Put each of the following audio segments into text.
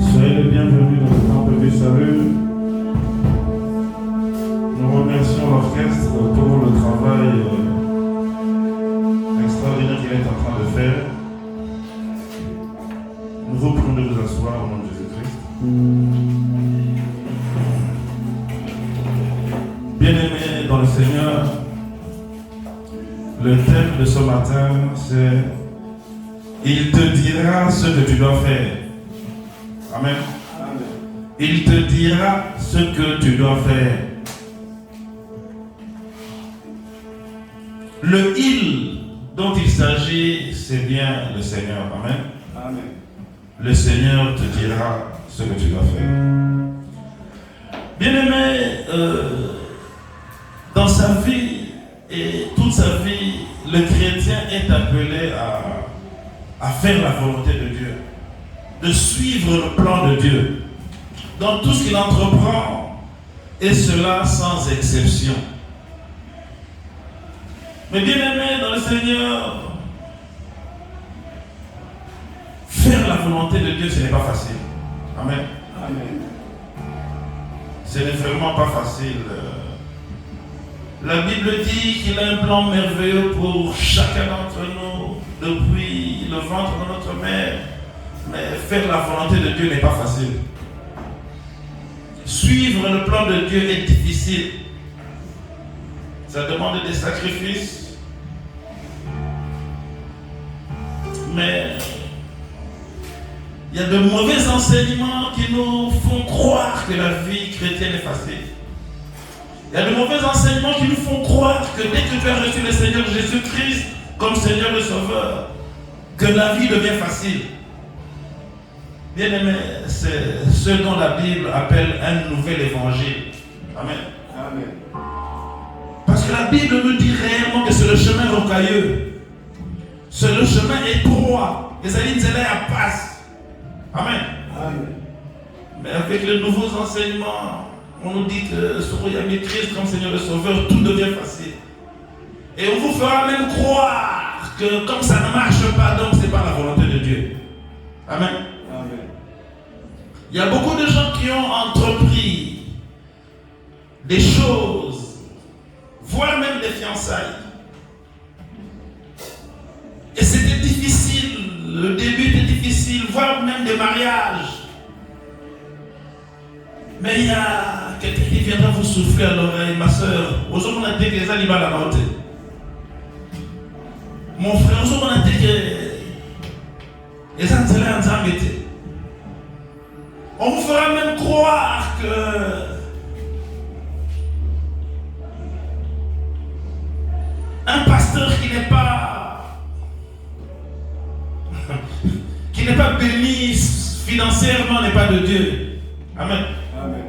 Soyez les bienvenus dans le temple du salut. Nous remercions l'orchestre pour le travail extraordinaire qu'il est en train de faire. Nous vous prions de vous asseoir au nom de Jésus-Christ. Bien-aimés dans le Seigneur, le thème de ce matin, c'est « Il te dira ce que tu dois faire ». Amen. Il te dira ce que tu dois faire. Le « il » dont il s'agit, c'est bien le Seigneur. Amen. Amen. Le Seigneur te dira ce que tu dois faire. Bien-aimé, dans sa vie et toute sa vie, le chrétien est appelé à faire la volonté de Dieu, de suivre le plan de Dieu dans tout ce qu'il entreprend, et cela sans exception. Mais bien-aimé dans le Seigneur, faire la volonté de Dieu, ce n'est pas facile. Amen. Amen. Ce n'est vraiment pas facile. La Bible dit qu'il a un plan merveilleux pour chacun d'entre nous depuis le ventre de notre mère. Mais faire la volonté de Dieu n'est pas facile. Suivre le plan de Dieu est difficile. Ça demande des sacrifices. Mais il y a de mauvais enseignements qui nous font croire que la vie chrétienne est facile. Il y a de mauvais enseignements qui nous font croire que dès que tu as reçu le Seigneur Jésus-Christ comme Seigneur et Sauveur, que la vie devient facile. Bien-aimé, c'est ce dont la Bible appelle un nouvel évangile. Amen. Amen. Parce que la Bible nous dit réellement que c'est le chemin rocailleux. C'est le chemin étroit. Les alines à passe. Amen. Amen. Mais avec les nouveaux enseignements, on nous dit que soyez mis Christ comme Seigneur et Sauveur, tout devient facile. Et on vous fera même croire que comme ça ne marche pas, donc ce n'est pas la volonté de Dieu. Amen. Amen. Il y a beaucoup de gens qui ont entrepris des choses, voire même des fiançailles. Et c'était difficile, le début était difficile, voire même des mariages. Mais il y a quelqu'un qui viendra vous souffler à l'oreille, ma soeur. Aujourd'hui, on a dit que les animaux à la note. Mon frère, aujourd'hui, on a dit que les animaux à la note. On vous fera même croire que un pasteur qui n'est pas béni financièrement n'est pas de Dieu. Amen. Amen.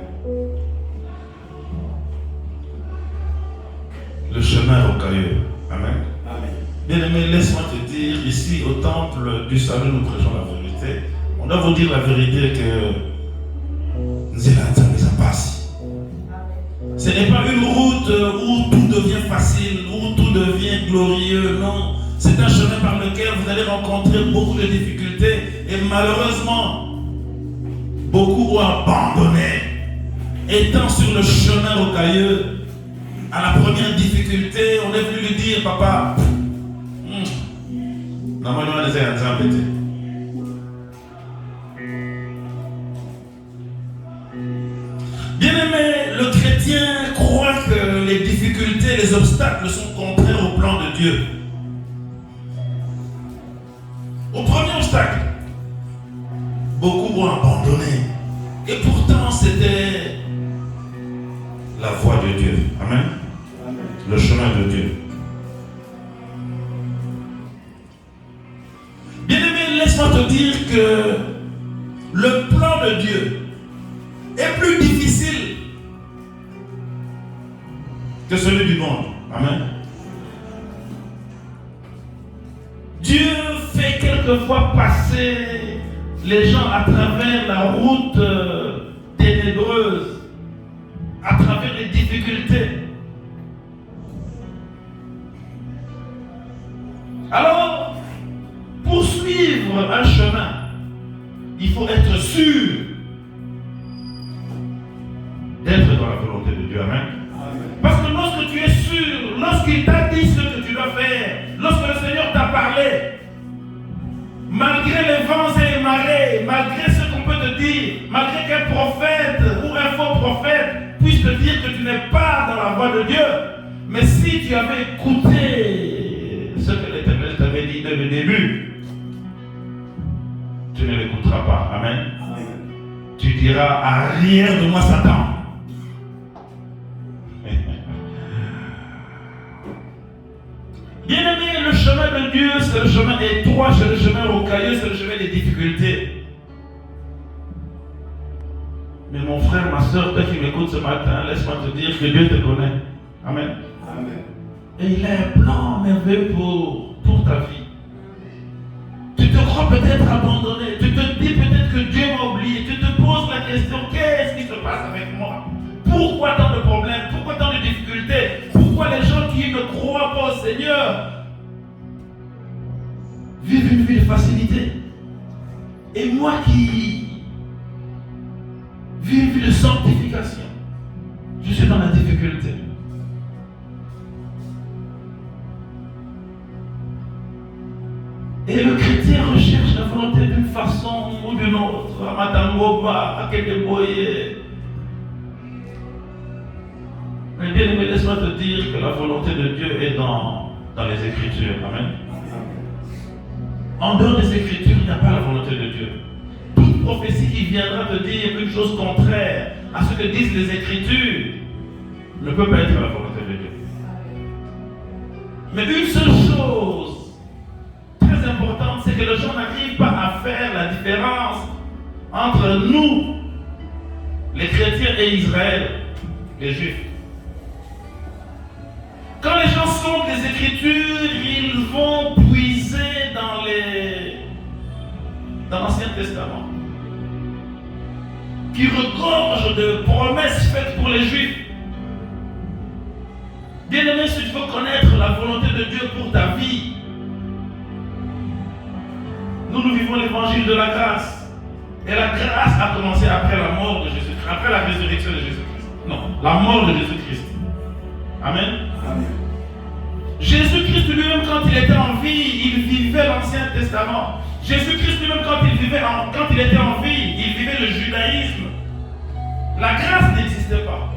Le chemin rocailleux. Amen. Amen. Bien-aimé, laisse-moi te dire, ici au temple du salut, nous prêchons la vérité. On doit vous dire la vérité que ça passe. Ce n'est pas une route où tout devient facile, où tout devient glorieux, non. C'est un chemin par lequel vous allez rencontrer beaucoup de difficultés et malheureusement, beaucoup ont abandonné. Étant sur le chemin rocailleux, à la première difficulté, on est venu lui dire, papa, normalement, on les a embêtés. Bien-aimé, le chrétien croit que les difficultés, les obstacles sont contraires au plan de Dieu. Au premier obstacle, beaucoup ont abandonné. Et pourtant, c'était la voie de Dieu. Amen. Amen. Le chemin de Dieu. Bien-aimé, laisse-moi te dire que le plan de Dieu est plus difficile que celui du monde. Amen. Dieu fait quelquefois passer les gens à travers la route ténébreuse, à travers les difficultés. Alors, pour suivre suivre un chemin, il faut être sûr d'être dans la volonté de Dieu. Amen. Parce que lorsque tu es sûr, lorsqu'il t'a dit ce que tu dois faire, lorsque le Seigneur t'a parlé, malgré les vents et les marées, malgré ce qu'on peut te dire, malgré qu'un prophète ou un faux prophète puisse te dire que tu n'es pas dans la voie de Dieu, mais si tu avais écouté ce que l'Éternel t'avait dit dès le début, tu ne l'écouteras pas. Amen. Tu diras, arrière de moi Satan. Bien-aimé, le chemin de Dieu, c'est le chemin étroit, c'est le chemin rocailleux, c'est le chemin des difficultés. Mais mon frère, ma soeur, toi qui m'écoutes ce matin, laisse-moi te dire que Dieu te connaît. Amen. Amen. Et il a un plan merveilleux pour ta vie. Tu te crois peut-être abandonné, tu te dis peut-être que Dieu m'a oublié, tu te poses la question, qu'est-ce qui se passe avec moi? Pourquoi tant de problèmes? Pourquoi tant de difficultés? Pourquoi les gens qui ne croient pas au Seigneur vivent une vie de facilité? Et moi qui vis une vie de sanctification, je suis dans la difficulté. Et le chrétien recherche la volonté d'une façon ou d'une autre. À Matangoba, à Kedeboye. Mais bien aimé, laisse-moi te dire que la volonté de Dieu est dans les Écritures. Amen. En dehors des Écritures, il n'y a pas la volonté de Dieu. Toute prophétie qui viendra te dire une chose contraire à ce que disent les Écritures ne peut pas être la volonté de Dieu. Mais une seule chose très importante, c'est que les gens n'arrivent pas à faire la différence entre nous, les chrétiens, et Israël, les Juifs. Quand les gens sondent les Écritures, ils vont puiser dans l'Ancien Testament, qui regorge de promesses faites pour les Juifs. Bien-aimé, si tu veux connaître la volonté de Dieu pour ta vie, nous vivons l'évangile de la grâce. Et la grâce a commencé après la mort de Jésus-Christ, après la résurrection de Jésus-Christ. Non, la mort de Jésus-Christ. Amen. Amen. Jésus-Christ lui-même, quand il était en vie, il vivait l'Ancien Testament. Jésus-Christ lui-même, quand il était en vie, il vivait le judaïsme. La grâce n'existait pas.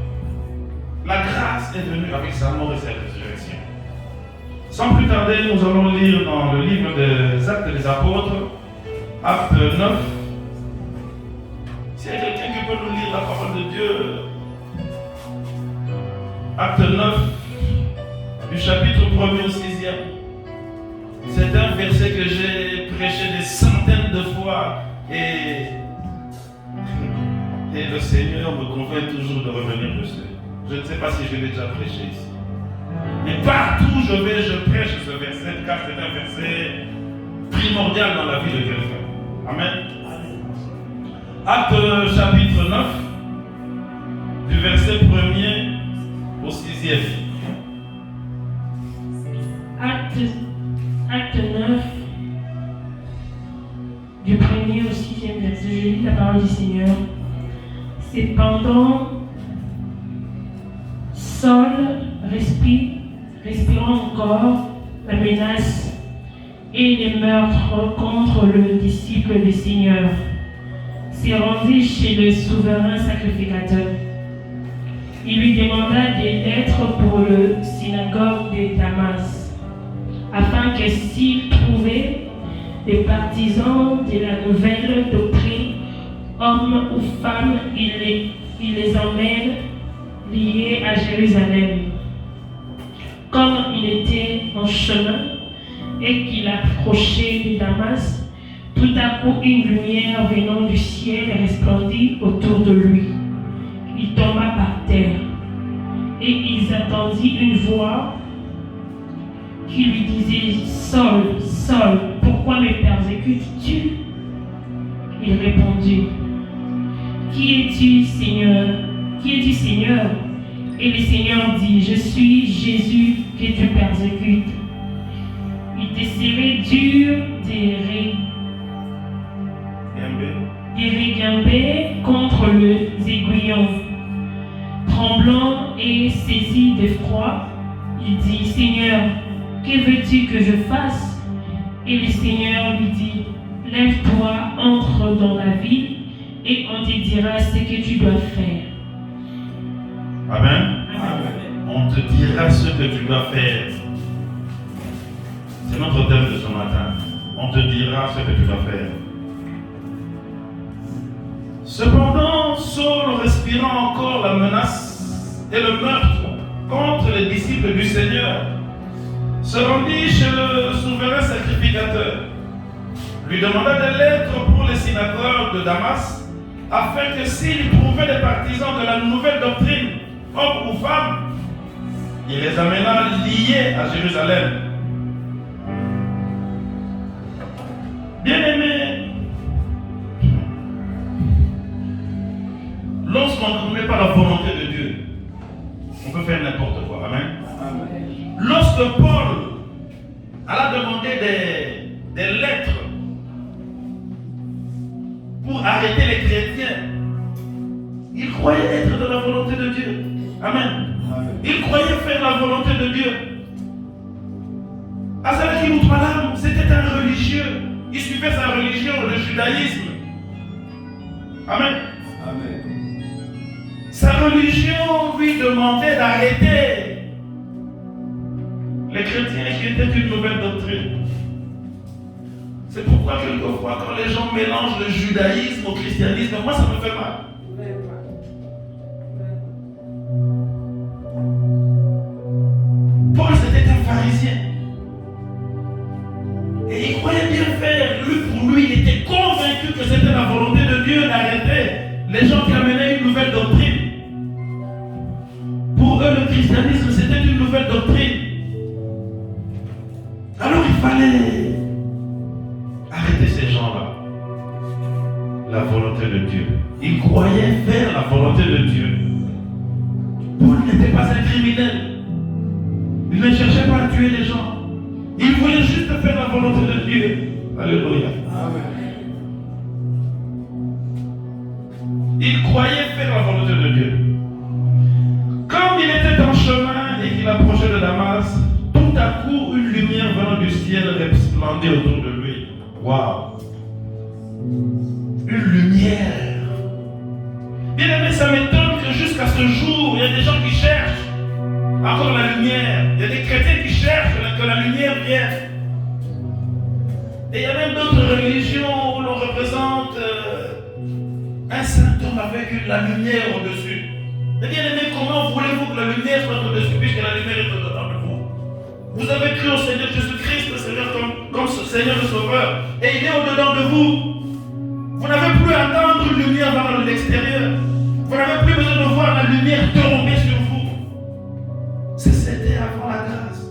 La grâce est venue avec sa mort et sa résurrection. Sans plus tarder, nous allons lire dans le livre des Actes des Apôtres, Acte 9. S'il y a quelqu'un qui peut nous lire la parole de Dieu, Acte 9, du chapitre 1er au 6e. C'est un verset que j'ai prêché des centaines de fois et le Seigneur me convainc toujours de revenir dessus. Je ne sais pas si je l'ai déjà prêché ici. Mais partout où je vais, je prêche ce verset car c'est un verset primordial dans la vie de quelqu'un. Amen. Acte chapitre 9, du verset 1er au 6e. Acte 9, du 1er au 6e verset. Je lis la parole du Seigneur. Cependant, Saul, respirant encore la menace et les meurtres contre le disciple du Seigneur, s'est rendu chez le souverain sacrificateur. Il lui demanda des lettres pour le synagogue de Damas, afin que s'il trouvait des partisans de la nouvelle doctrine, hommes ou femmes, il les emmène liés à Jérusalem. Comme il était en chemin et qu'il approchait de Damas, tout à coup une lumière venant du ciel resplendit autour de lui. Il tomba par terre et il entendit une voix qui lui disait « Saul, Saul, pourquoi me persécutes-tu » Il répondit « Qui es-tu, Seigneur? Qui es-tu, Seigneur » Et le Seigneur dit « Je suis Jésus que tu persécutes. Il te serait dur de grimpait contre les aiguillons. Tremblant et saisi d'effroi, il dit, Seigneur, que veux-tu que je fasse? Et le Seigneur lui dit, lève-toi, entre dans la ville, et on te dira ce que tu dois faire. Amen. Amen. On te dira ce que tu dois faire. C'est notre thème de ce matin. On te dira ce que tu dois faire. Cependant, Saul, respirant encore la menace et le meurtre contre les disciples du Seigneur, se rendit chez le souverain sacrificateur, lui demanda des lettres pour les synagogues de Damas, afin que s'il trouvait des partisans de la nouvelle doctrine, hommes ou femmes, il les amena liés à Jérusalem. Bien-aimés, lorsqu'on ne met pas la volonté de Dieu, on peut faire n'importe quoi. Amen. Amen. Lorsque Paul a demandé des lettres pour arrêter les chrétiens, il croyait être de la volonté de Dieu. Amen. Il croyait faire la volonté de Dieu. Azalaki Moutmalam, c'était un religieux. Il suivait sa religion, le judaïsme. Amen. Amen. Sa religion lui demandait d'arrêter les chrétiens qui étaient une nouvelle doctrine. C'est pourquoi quelquefois, quand les gens mélangent le judaïsme au christianisme, moi ça me fait mal. Paul c'était un pharisien. Et il croyait bien faire. Pour lui, il était convaincu que c'était la volonté de Dieu d'arrêter les gens qui amenaient une nouvelle doctrine. Pour eux, le christianisme, c'était une nouvelle doctrine. Alors il fallait arrêter ces gens-là. La volonté de Dieu. Il croyait faire la volonté de Dieu. Paul n'était pas un criminel. Il ne cherchait pas à tuer les gens. Il voulait juste faire la volonté de Dieu. Alléluia. Amen. Il croyait faire la volonté de Dieu. Comme il était en chemin et qu'il approchait de Damas, tout à coup, une lumière venant du ciel resplendit autour de lui. Waouh! Une lumière. Bien aimé, ça m'étonne que jusqu'à ce jour, il y a des gens qui cherchent encore la lumière. Il y a des chrétiens qui cherchent que la lumière vienne. Et il y a même d'autres religions où l'on représente un saint homme avec la lumière au-dessus. Mais bien aimé, comment voulez-vous que la lumière soit au-dessus puisque la lumière est au-dedans de vous? Vous avez cru au Seigneur Jésus-Christ, le Seigneur comme Seigneur et Sauveur, et il est au-dedans de vous. Vous n'avez plus à attendre une lumière venant de l'extérieur. Vous n'avez plus besoin de voir la lumière tomber sur vous. C'était avant la grâce.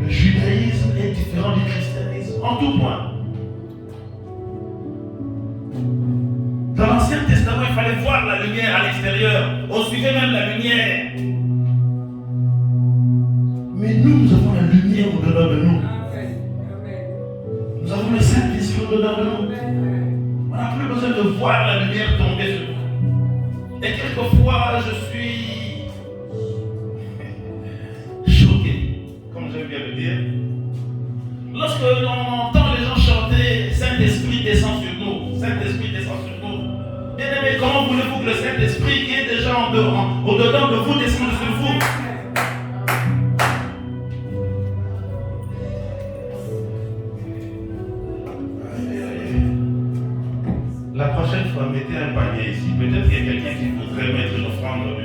Le judaïsme est différent du christianisme en tout point. Dans l'Ancien Testament, il fallait voir la lumière à l'extérieur. On suivait même la lumière. Mais nous avons la lumière au-delà de nous. Nous avons le Saint-Esprit au-delà de nous. On n'a plus besoin de voir la lumière tomber sur nous. Et quelquefois, je suis choqué, comme j'aime bien le dire. Lorsque l'on entend les gens chanter Saint-Esprit descend sur nous, Saint-Esprit descend sur nous. Bien aimé, comment voulez-vous que le Saint-Esprit qui est déjà au-dedans de vous descende sur vous? La prochaine fois, mettez un panier ici. Peut-être qu'il y a quelqu'un qui voudrait mettre une offrande de...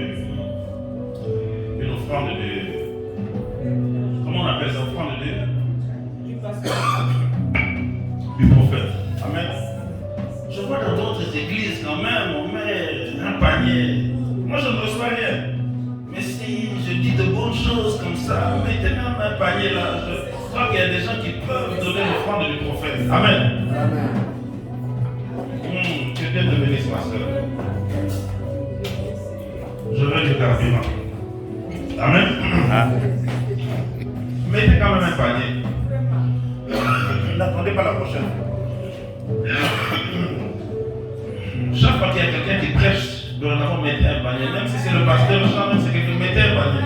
Comment on appelle ça? Offrande du prophète. Amen. Je vois dans d'autres églises quand même, on met un panier. Moi, je ne reçois rien. Mais si je dis de bonnes choses comme ça, mettez même un panier là. Je crois qu'il y a des gens qui peuvent donner l'offrande du prophète. Amen. Amen. Que Dieu te bénisse, ma soeur. Je veux du carburant. Amen. Mettez quand même un panier. N'attendez pas la prochaine. Chaque fois qu'il y a quelqu'un qui prêche, dorénavant mettez un panier. Même si c'est le pasteur, même si c'est quelqu'un, mettez un panier.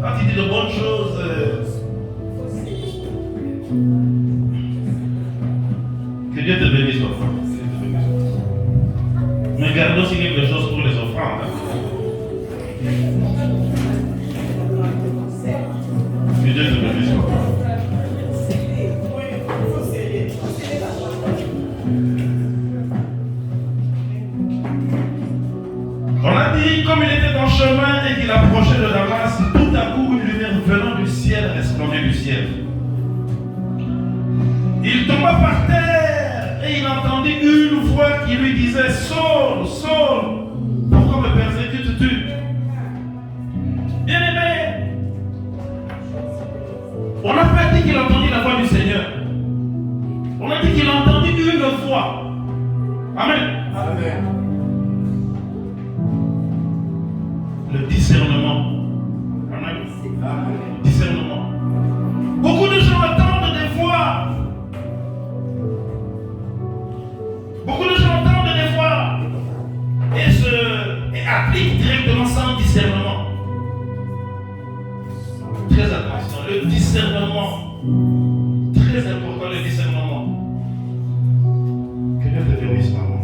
Quand il dit de bonnes choses, que Dieu te bénisse, enfant. Mais gardons aussi quelque chose pour les offrandes. Que Dieu te bénisse, enfant. On a dit, comme il était en chemin et qu'il approchait de Damas, tout à coup une lumière venant du ciel resplendit du ciel. Il tomba par terre et il entendit une voix qui lui disait: Saul, Saul, pourquoi me persécutes-tu? Bien-aimé, on n'a pas dit qu'il entendit la voix du Seigneur. On a dit qu'il entendit une voix. Amen. Amen. Le discernement. Amen. Amen. Discernement. Beaucoup de gens attendent des voix. Beaucoup de gens entendent des voix et appliquent directement sans discernement. Très attention, le discernement. Très important, le discernement. Que Dieu te bénisse, maman.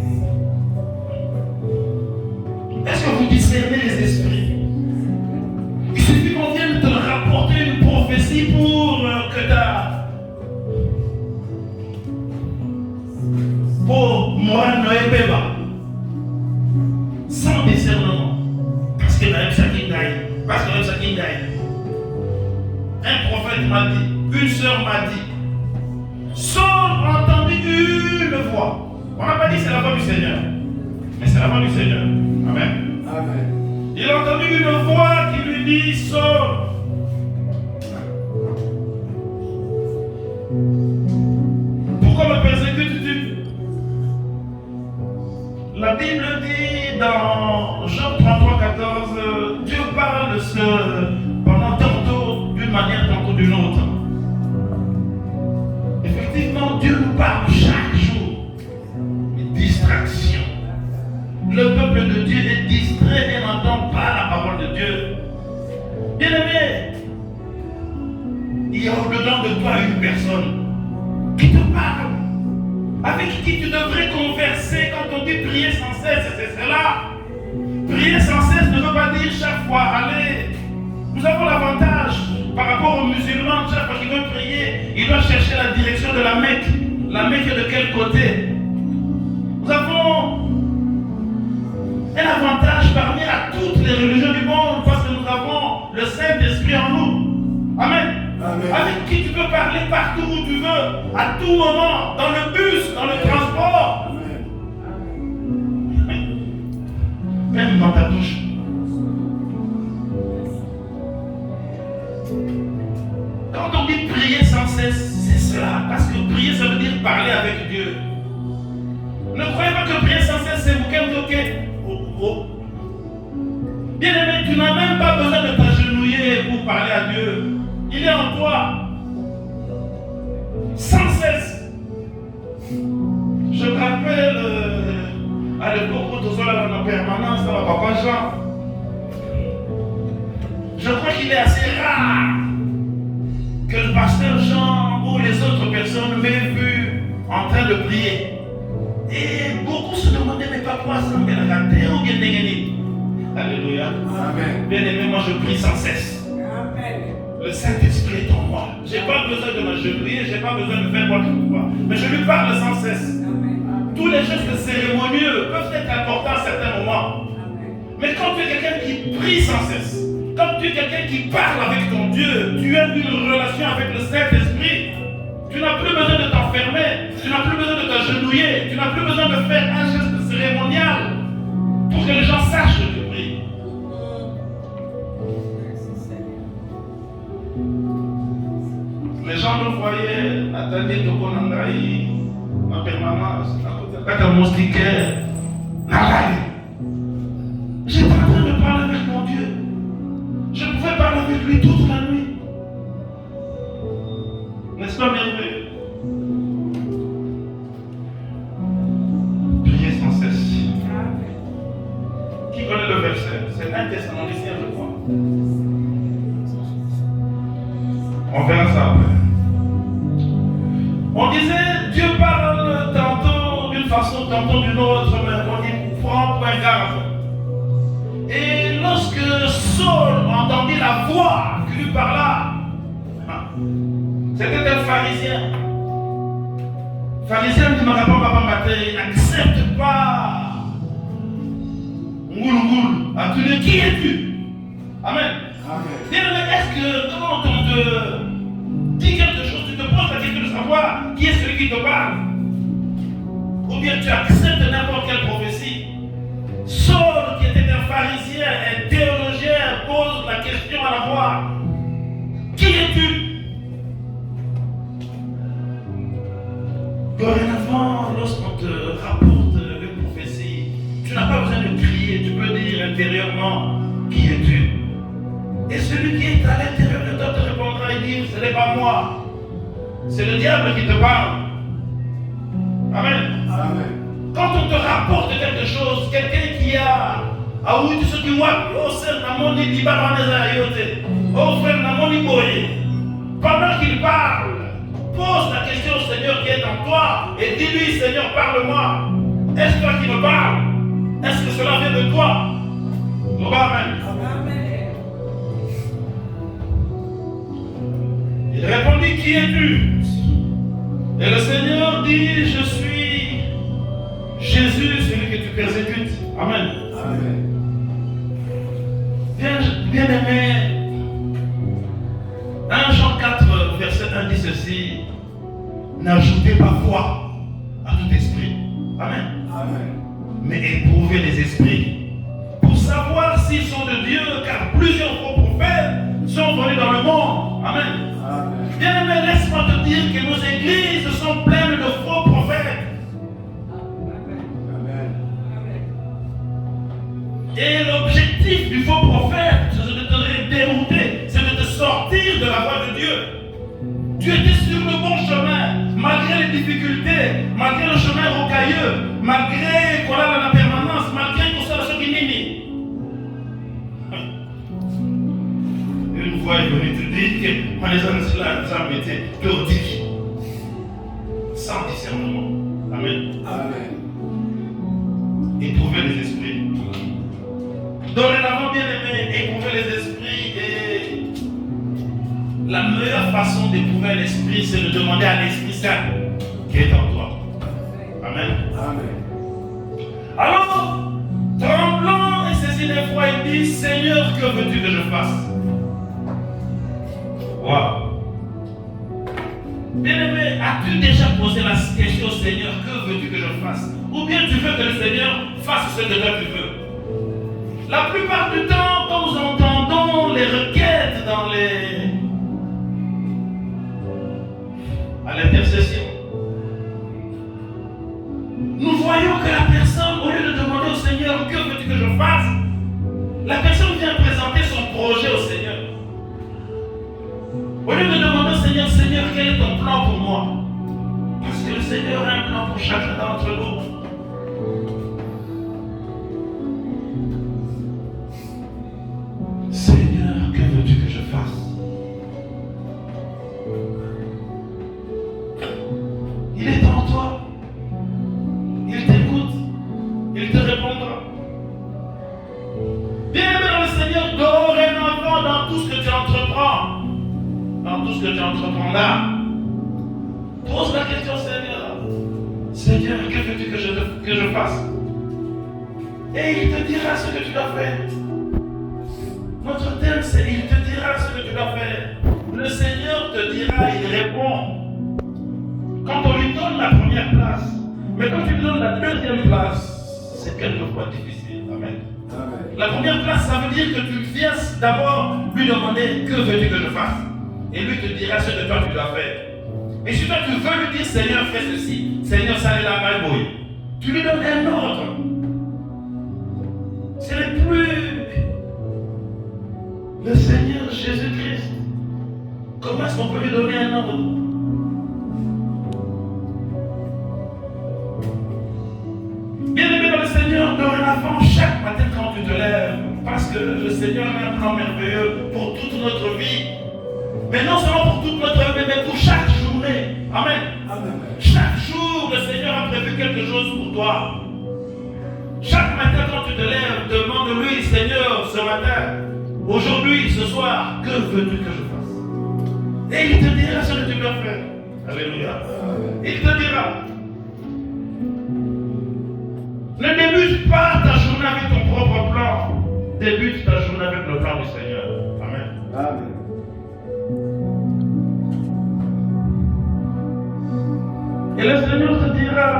Est-ce que vous discernez les esprits? Il suffit qu'on vienne te rapporter une prophétie pour que ta... Pour moi, Noé Beba. Sans discernement. Parce que même ça qui gagne. Parce que même ça qui gagne. Un prophète m'a dit, une sœur m'a dit, Saul a entendu une voix. On n'a pas dit que c'est la voix du Seigneur. Mais c'est la voix du Seigneur. Amen. Amen. Il a entendu une voix qui lui dit: Saul. Pourquoi me persécutes-tu? La Bible dit dans Job 33,14, Dieu parle pendant tantôt d'une manière, tantôt d'une autre. Effectivement, Dieu nous parle chaque jour. Une distraction. Le peuple de Dieu est distrait et n'entend pas la parole de Dieu. Bien-aimé, il y a au-dedans de toi une personne qui te parle, avec qui tu devrais converser. Quand on dit prier sans cesse, c'est cela. Prier sans cesse ne veut pas dire chaque fois, allez. Nous avons l'avantage par rapport aux musulmans, chaque fois qu'ils veulent prier, ils doivent chercher la direction de la Mecque. La Mecque est de quel côté? Nous avons un avantage parmi à toutes les religions du monde parce que nous avons le Saint-Esprit en nous. Amen. Amen. Avec qui tu peux parler partout où tu veux, à tout moment, dans le bus, dans le transport. Amen. Même dans ta douche. Quand on dit prier sans cesse, c'est cela. Parce que prier, ça veut dire parler avec Dieu. Ne croyez pas que prier sans cesse, c'est vous qu'un Bien-aimé, tu n'as même pas besoin de t'agenouiller pour parler à Dieu. Il est en toi. Sans cesse. Je me rappelle à l'époque où tu sois en permanence dans la Papa Jean. Je crois qu'il est assez rare que le pasteur Jean ou les autres personnes m'aient vu en train de prier. Et beaucoup se demandaient, mais papa, ça me raté ou bien dégané. Alléluia. Amen. Bien aimé, moi je prie sans cesse. Amen. Le Saint-Esprit est en moi. Je n'ai pas besoin de m'agenouiller, je n'ai pas besoin de faire quoi que ce soit. Mais je lui parle sans cesse. Amen. Tous les gestes cérémonieux peuvent être importants à certains moments. Amen. Mais quand tu es quelqu'un qui prie sans cesse, quand tu es quelqu'un qui parle avec ton Dieu, tu as une relation avec le Saint-Esprit. Tu n'as plus besoin de t'enfermer, tu n'as plus besoin de t'agenouiller, tu n'as plus besoin de faire un geste cérémonial pour que les gens sachent que tu pries. Les gens me voyaient attendre Tokonangaï en permanence, quand on moustiquait, j'étais en train de parler avec mon Dieu. Je pouvais parler avec lui toute la nuit. N'est-ce pas merveilleux? On verra ça après. On disait, Dieu parle tantôt d'une façon, tantôt d'une autre, mais on dit, prends point garde. Et lorsque Saul entendit la voix qui lui parla, c'était un pharisien. Pharisien ne m'a pas n'accepte pas. Ngoulougoul, à tous les qui es-tu? Amen. Bien, mais est-ce que quand on te dit quelque chose, tu te poses la question de savoir qui est celui qui te parle? Ou bien tu acceptes n'importe quelle prophétie? Saul, qui était un pharisien, un théologien, pose la question à la voix. Qui es-tu? Dorénavant, lorsqu'on te rapporte une prophétie, tu n'as pas besoin de crier, tu peux dire intérieurement, qui es-tu? Et celui qui est à l'intérieur de toi te répondra et dire, ce n'est pas moi, c'est le diable qui te parle. Amen. Amen. Quand on te rapporte quelque chose, quelqu'un qui a où tu sais qui voit, oh frère, namoni dit oh frère, namoni boye. Pendant qu'il parle, pose la question au Seigneur qui est en toi et dis-lui, Seigneur, parle-moi. Est-ce toi qui me parles? Est-ce que cela vient de toi? Amen. Il répondit, qui es-tu? Et le Seigneur dit, je suis Jésus, celui que tu persécutes. Amen. Amen. Bien aimé, 1 Jean 4, verset 1 dit ceci, n'ajoutez pas foi à tout esprit. Amen. Amen. Mais éprouvez les esprits pour savoir s'ils sont de Dieu, car plusieurs faux prophètes sont venus dans le monde. Amen. Amen. Bien aimé, laisse-moi te dire que nos églises sont pleines de faux prophètes. Amen. Et l'objectif du faux prophète, c'est de te dérouter, c'est de te sortir de la voie de Dieu. Tu étais sur le bon chemin, malgré les difficultés, malgré le chemin rocailleux, malgré qu'on a la permanence, malgré qu'on soit ce qui nini. Une fois, il venait te dire que les hommes étaient théodiques, sans discernement. Amen. Amen. Éprouver les esprits. Dorénavant, bien aimé, éprouver les esprits et la meilleure façon d'éprouver l'esprit, c'est de demander à l'Esprit Saint qui est en toi. Amen. Amen. Alors, tremblant et saisi d'effroi, il dit, Seigneur, que veux-tu que je fasse? Wow. Bien aimé, as-tu déjà posé la question, Seigneur, que veux-tu que je fasse? Ou bien tu veux que le Seigneur fasse ce que toi tu veux? La plupart du temps, quand nous entendons les requêtes à l'intercession, nous voyons que la personne, au lieu de demander au Seigneur, que veux-tu que je fasse? La personne vient présenter son projet au Seigneur. Au lieu de demander au Seigneur, Seigneur, quel est ton plan pour moi? Parce que le Seigneur a un plan pour chacun d'entre nous. Seigneur, que veux-tu que je fasse? Il est en toi. Il t'écoute. Il te répondra. Bien-aimé dans le Seigneur, dorénavant dans tout ce que tu entreprends, dans tout ce que tu entreprendras, pose la question, Seigneur. Seigneur, que veux-tu que je fasse? Et il te dira ce que tu dois faire. Notre thème, c'est il te dira ce que tu dois faire. Le Seigneur te dira, il répond. Quand on lui donne la première place, mais quand tu lui donnes la deuxième place, c'est quelquefois difficile. Amen. Amen. La première place, ça veut dire que tu viens d'abord lui demander que veux-tu que je fasse. Et lui te dira ce que toi tu dois faire. Et si toi tu veux lui dire, Seigneur, fais ceci, Seigneur, ça est la maille, tu lui donnes un ordre. Ce n'est plus le Seigneur Jésus-Christ. Comment est-ce qu'on peut lui donner un ordre? Bien-aimé dans le Seigneur, dorénavant, chaque matin quand tu te lèves, parce que le Seigneur a un plan merveilleux pour toute notre vie, mais non seulement pour toute notre vie, mais pour chaque journée. Amen. Amen. Chaque jour, le Seigneur a prévu quelque chose pour toi. Chaque matin, quand tu te lèves, demande-lui, Seigneur, ce matin, aujourd'hui, ce soir, que veux-tu que je fasse? Et il te dira ce que tu dois faire. Alléluia. Il te dira. Ne débute pas ta journée avec ton propre plan. Débute ta journée avec le plan du Seigneur. Amen. Amen. Et le Seigneur te dira.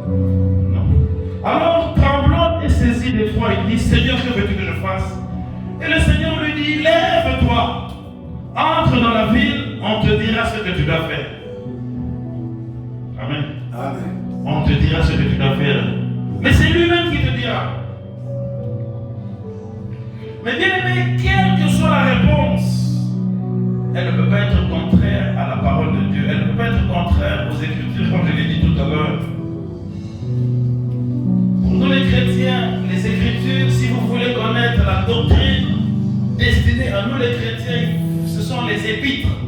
Non. Alors, tremblant et saisi d'effroi, il dit, Seigneur, que veux-tu que je fasse? Et le Seigneur lui dit, lève-toi, entre dans la ville, on te dira ce que tu dois faire. Amen. Amen. On te dira ce que tu dois faire. Mais c'est lui-même qui te dira. Mais bien aimé, quelle que soit la réponse, elle ne peut pas être contraire à la parole de Dieu. Elle ne peut pas être contraire aux Écritures, comme je l'ai dit tout à l'heure. Pour nous les chrétiens, les Écritures, si vous voulez connaître la doctrine destinée à nous les chrétiens, ce sont les épîtres.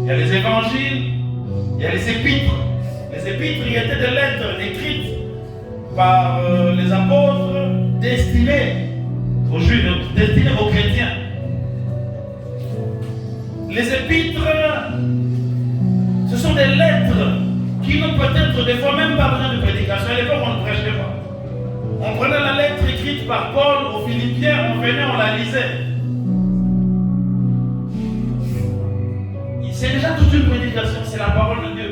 Il y a les évangiles, il y a les épîtres. Les épîtres, il y était des lettres écrites par les apôtres destinées aux Juifs, destinées aux chrétiens. Les épîtres, ce sont des lettres qui n'ont peut-être des fois même pas besoin de prédication. À l'époque, on ne prêchait pas. On prenait la lettre écrite par Paul aux Philippiens, on venait, on la lisait. C'est déjà toute une prédication, c'est la parole de Dieu.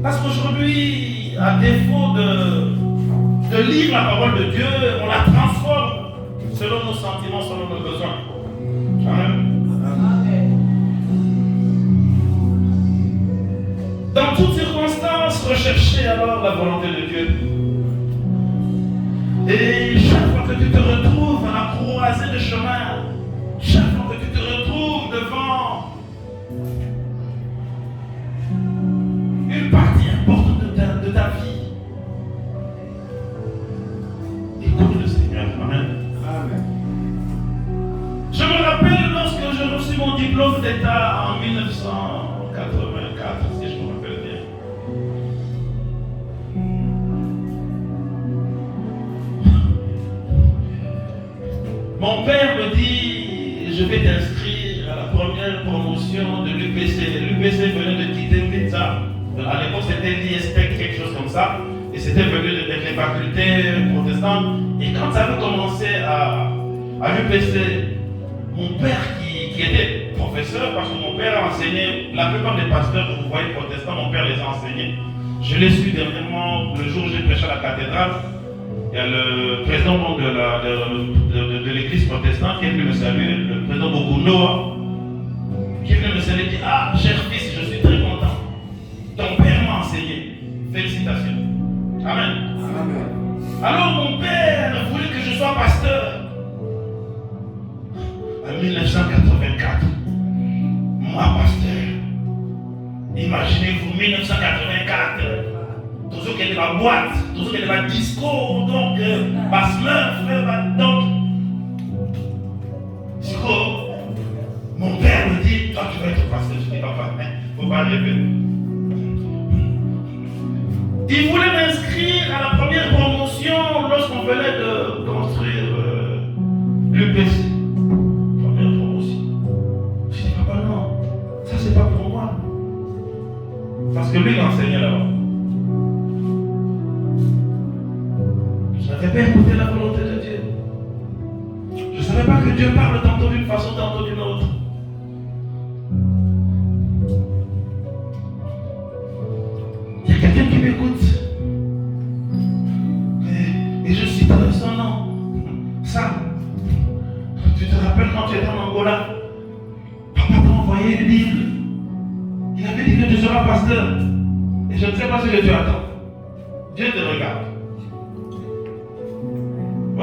Parce qu'aujourd'hui, à défaut de lire la parole de Dieu, on la transforme selon nos sentiments, selon nos besoins. Amen. Amen. Dans toutes circonstances, recherchez alors la volonté de Dieu. Et chaque fois que tu te retrouves à la croisée de chemin, chaque fois que tu te retrouves devant une partie importante de ta vie, écoute le Seigneur. Amen. Amen. Je me rappelle lorsque j'ai reçu mon diplôme d'État en 1984, si je me rappelle bien. Mon père me dit, je vais t'inscrire à la première promotion de l'UPC. L'UPC venait de quitter l'État. À l'époque, c'était l'ISTEC, quelque chose comme ça. Et c'était venu avec les facultés protestantes. Et quand ça avait commencé à l'UPC, mon père qui était professeur, parce que mon père a enseigné, la plupart des pasteurs que vous voyez protestants, mon père les a enseignés. Je l'ai su dernièrement, le jour où j'ai prêché à la cathédrale. Il y a le président de l'église protestante qui est venu me saluer, le président Bokunoa, qui est venu me saluer et dit, ah, cher fils, je suis très content. Ton père m'a enseigné. Félicitations. Amen. Amen. Alors mon père voulait que je sois pasteur. En 1984, moi pasteur. Imaginez-vous, 1984. Tout ce qui est de la boîte, tout ce qui est de la disco, donc, ma smurf, donc. Mon père me dit, toi tu vas être pasteur. Je dis, papa, il ne faut pas rêver. Il voulait m'inscrire à la première promotion lorsqu'on venait de construire l'UPC. Première promotion. Je dis, papa, non, ça c'est pas pour moi. Parce que lui, il enseignait là-bas. Je n'avais pas écouté la volonté de Dieu. Je ne savais pas que Dieu parle tantôt d'une façon, tantôt d'une autre. Il y a quelqu'un qui m'écoute. Et je citerai son nom. Sam. Tu te rappelles quand tu étais en Angola? Papa t'a envoyé une Bible. Il avait dit que tu seras pasteur. Et je ne sais pas ce que tu attends. Dieu te regarde.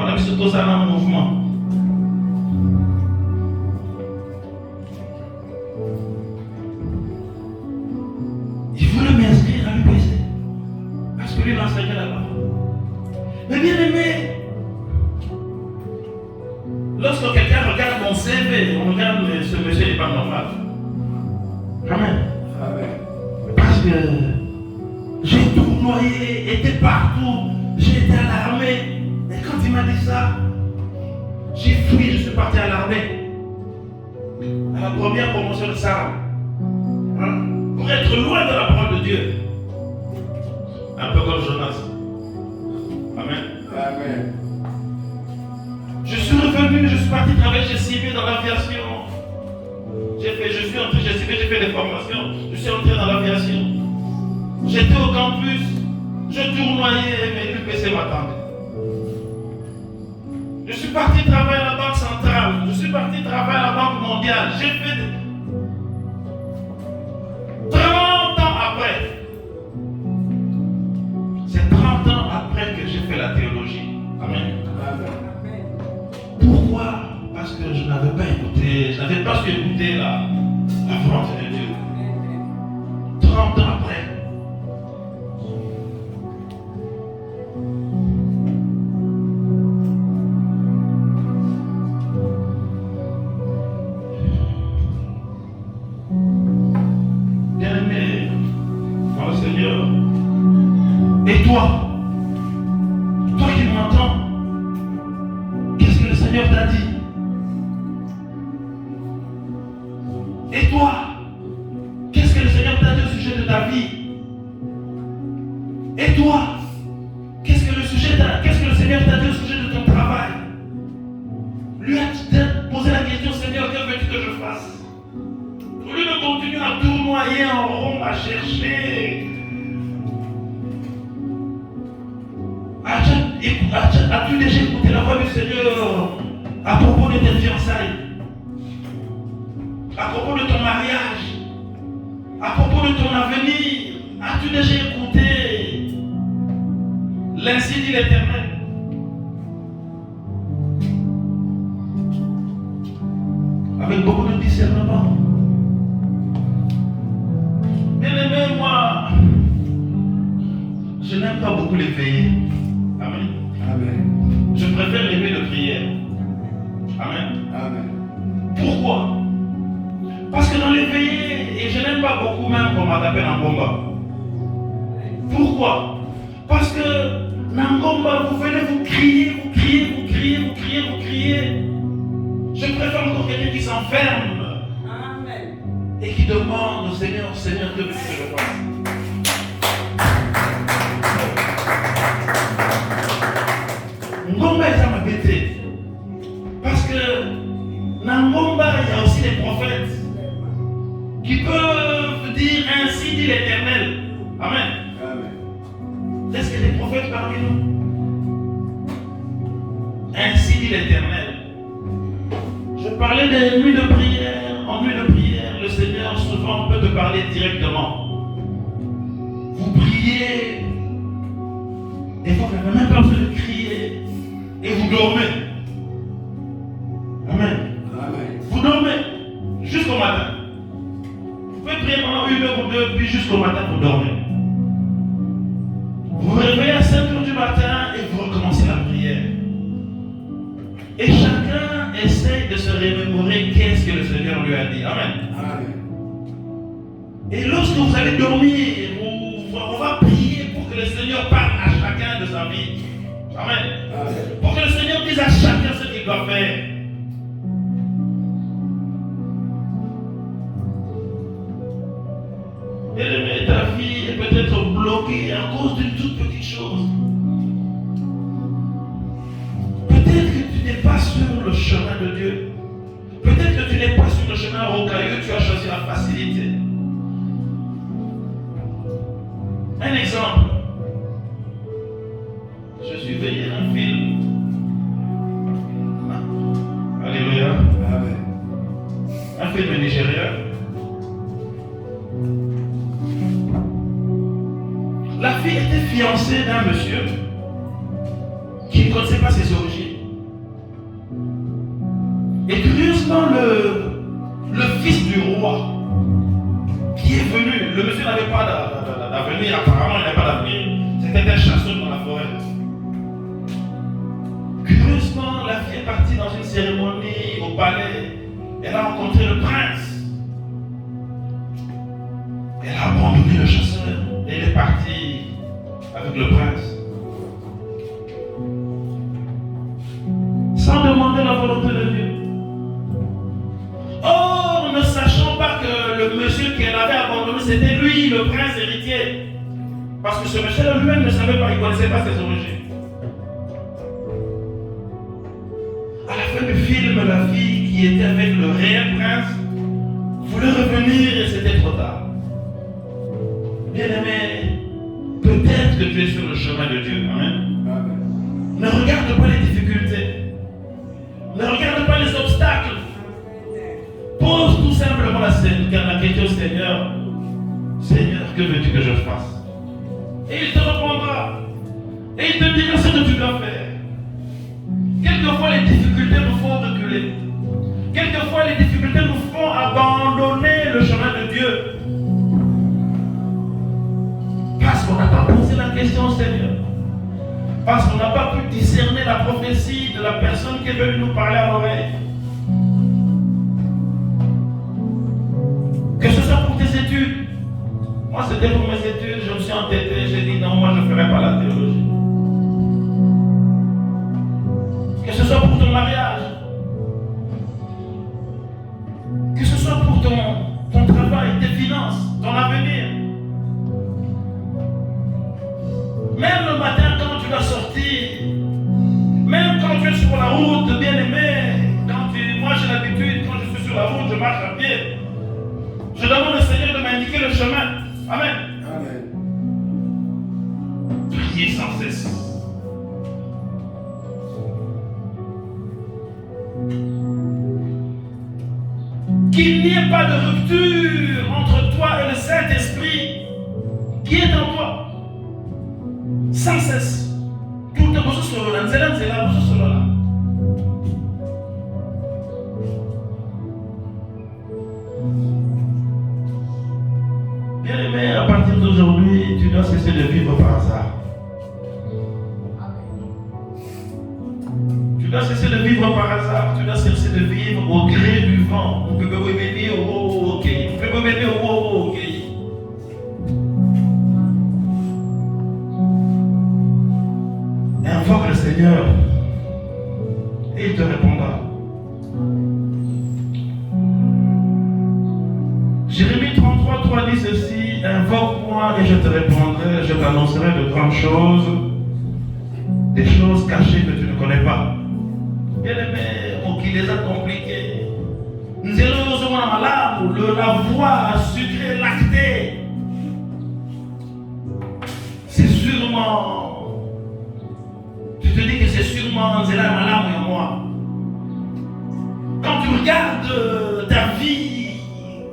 On a mis surtout ça dans le mouvement. Il voulait m'inscrire à l'UPC. Parce que lui l'enseignait là-bas. Mais bien aimé, lorsque quelqu'un regarde mon CV, on regarde ce monsieur n'est pas normal. Amen. Amen. Parce que j'ai tournoyé, été partout, j'ai été à l'armée. Et quand il m'a dit ça, j'ai fui, je suis parti à l'armée. À la première promotion de ça. Hein? Pour être loin de la parole de Dieu. Un peu comme Jonas. Amen. Amen. Je suis revenu, je suis parti travailler chez CIB dans l'aviation. J'ai fait des formations, je suis entré dans l'aviation. J'étais au campus, je tournoyais, mais l'UPC m'attendait. Je suis parti travailler à la Banque Centrale, je suis parti travailler à la Banque Mondiale. J'ai fait 30 ans après. C'est 30 ans après que j'ai fait la théologie. Amen. Amen. Pourquoi? Parce que je n'avais pas écouté, je n'avais pas su écouter la volonté de Dieu. 30 ans après. Bien-aimé dans le Seigneur. Et toi qui m'entends, qu'est-ce que le Seigneur t'a dit? Et toi, qu'est-ce que le Seigneur t'a dit au sujet de ta vie? Et toi, qu'est-ce que le Seigneur t'a dit au sujet de ton travail? Lui a-t-il posé la question, Seigneur, que veux-tu que je fasse? Au lieu de continuer à tournoyer en rond, à chercher, as-tu déjà écouté la voix du Seigneur à propos de tes fiançailles? À propos de ton mariage, à propos de ton avenir, as-tu déjà écouté l'ainsi dit l'Éternel? Avec beaucoup de discernement. Bien aimé, moi, je n'aime pas beaucoup les veillées. Amen. Amen. Je préfère les veillées de prière. Amen. Amen. Pourquoi? Parce que dans les veillées, et je n'aime pas beaucoup même qu'on m'appelle Nangomba. Pourquoi? Parce que Nangomba, vous venez, vous criez. Je préfère encore quelqu'un qui s'enferme. Amen. Et qui demande au Seigneur, Seigneur, que veux-tu que je fasse? Ngomba est à m'embêter. Parce que dans Ngomba, il y a aussi des prophètes qui peuvent dire ainsi dit l'Éternel. Amen. Amen. Est-ce qu'il y a des prophètes parmi nous? Ainsi dit l'Éternel. Je parlais des nuits de prière. En nuit de prière, le Seigneur souvent peut te parler directement. Vous priez. Et vous n'avez même pas besoin de crier. Et vous dormez. Amen. Amen. Vous dormez jusqu'au matin. Vous pouvez prier pendant 1 heure ou 2, puis jusqu'au matin vous dormez. Vous vous réveillez à 5 heures du matin et vous recommencez la prière. Et chacun essaye de se remémorer qu'est-ce que le Seigneur lui a dit. Amen. Amen. Et lorsque vous allez dormir, on va prier pour que le Seigneur parle à chacun de sa vie. Amen. Amen. Pour que le Seigneur dise à chacun ce qu'il doit faire. Et ta vie est peut-être bloquée à cause d'une toute petite chose. Peut-être que tu n'es pas sur le chemin de Dieu. Peut-être que tu n'es pas sur le chemin rocailleux, tu as choisi la facilité. Un exemple. Je suis veillé un film. Alléluia. Amen. Un film nigérien. La fille était fiancée d'un monsieur qui ne connaissait pas ses origines. Et curieusement, le fils du roi qui est venu, le monsieur n'avait pas d'avenir, apparemment il n'avait pas d'avenir, c'était un chasseur dans la forêt. Curieusement, la fille partie dans une cérémonie au palais. Elle a rencontré le prince. Elle a abandonné le chasseur et elle est partie avec le prince. Sans demander la volonté de Dieu. Or, ne sachant pas que le monsieur qu'elle avait abandonné, c'était lui, le prince héritier. Parce que ce monsieur lui-même ne savait pas, il ne connaissait pas ses origines. À la fin du film, la fille qui était avec le réel prince voulait revenir et c'était trop tard. Bien-aimé, peut-être que tu es sur le chemin de Dieu. Amen. Amen. Ne regarde pas les difficultés. Ne regarde pas les obstacles. Pose tout simplement la question au Seigneur. Seigneur, que veux-tu que je fasse? Et il te répondra. Et il te dira ce que tu dois faire. Quelquefois, les difficultés nous font reculer. Quelquefois, les difficultés nous font abandonner le chemin de Dieu. Parce qu'on n'a pas posé la question au Seigneur. Parce qu'on n'a pas pu discerner la prophétie de la personne qui est venue nous parler à l'oreille. Que ce soit pour tes études. Moi, c'était pour mes études. Je me suis entêté. J'ai dit non, moi, je ne ferai pas la théologie. Que ce soit pour ton mariage. Que ce soit pour ton travail, tes finances, ton avenir. Même le matin, quand tu vas sortir, même quand tu es sur la route, bien aimé, moi j'ai l'habitude, quand je suis sur la route, je marche à pied. Je demande au Seigneur de m'indiquer le chemin. Amen. Amen. Priez sans cesse. Qu'il n'y ait pas de rupture entre toi et le Saint-Esprit qui est en toi. Sans cesse. Tout est besoin sur le nzela, besoin sur le là. Bien aimé, à partir d'aujourd'hui, tu dois cesser de vivre par hasard. Tu dois cesser de vivre par hasard. Tu dois cesser de vivre au gré du vent. On peut bébé au ok. On peut bébé au ok. Invoque le Seigneur et il te répondra. Jérémie 33:3 dit ceci: invoque-moi et je te répondrai, je t'annoncerai de grandes choses, des choses cachées que tu ne connais pas. Bien-aimé, qui les a compliquées. La voix sucrée, lactée. C'est sûrement. Tu te dis que c'est sûrement Nzela Malam et moi. Quand tu regardes ta vie,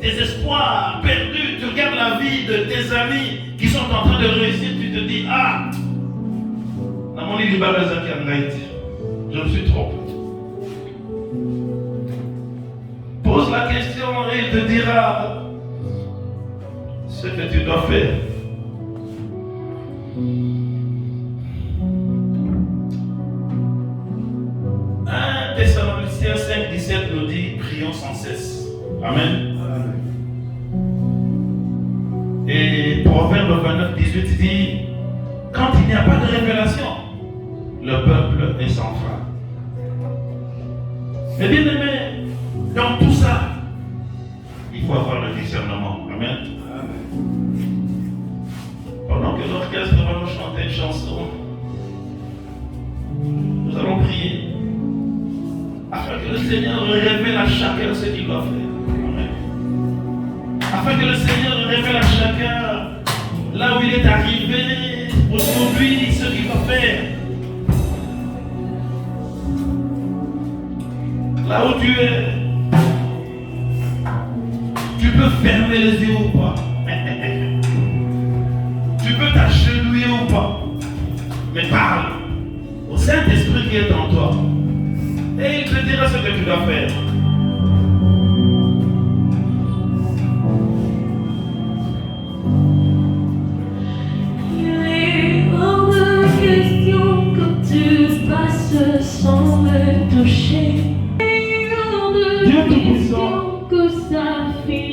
tes espoirs perdus, tu regardes la vie de tes amis qui sont en train de réussir, tu te dis, ah, je me suis trompé. Pose la question et il te dira ce que tu dois faire. Thessaloniciens 5:17 nous dit prions sans cesse. Amen. Et Proverbe 29:18 dit quand il n'y a pas de révélation, le peuple est sans frein. Mais bien aimé, dans tout ça, il faut avoir le discernement. Amen. Pendant que l'orchestre va nous chanter une chanson, nous allons prier afin que le Seigneur révèle à chacun ce qu'il doit faire. Amen. Afin que le Seigneur révèle à chacun là où il est arrivé aujourd'hui, ce qu'il doit faire. Là où tu es, tu peux fermer les yeux ou pas. Tu peux t'agenouiller ou pas. Mais parle au Saint-Esprit qui est en toi. Et il te dira ce que tu dois faire. Il est hors de question que tu passes sans me toucher. Dieu Tout-Puissant que ça finisse.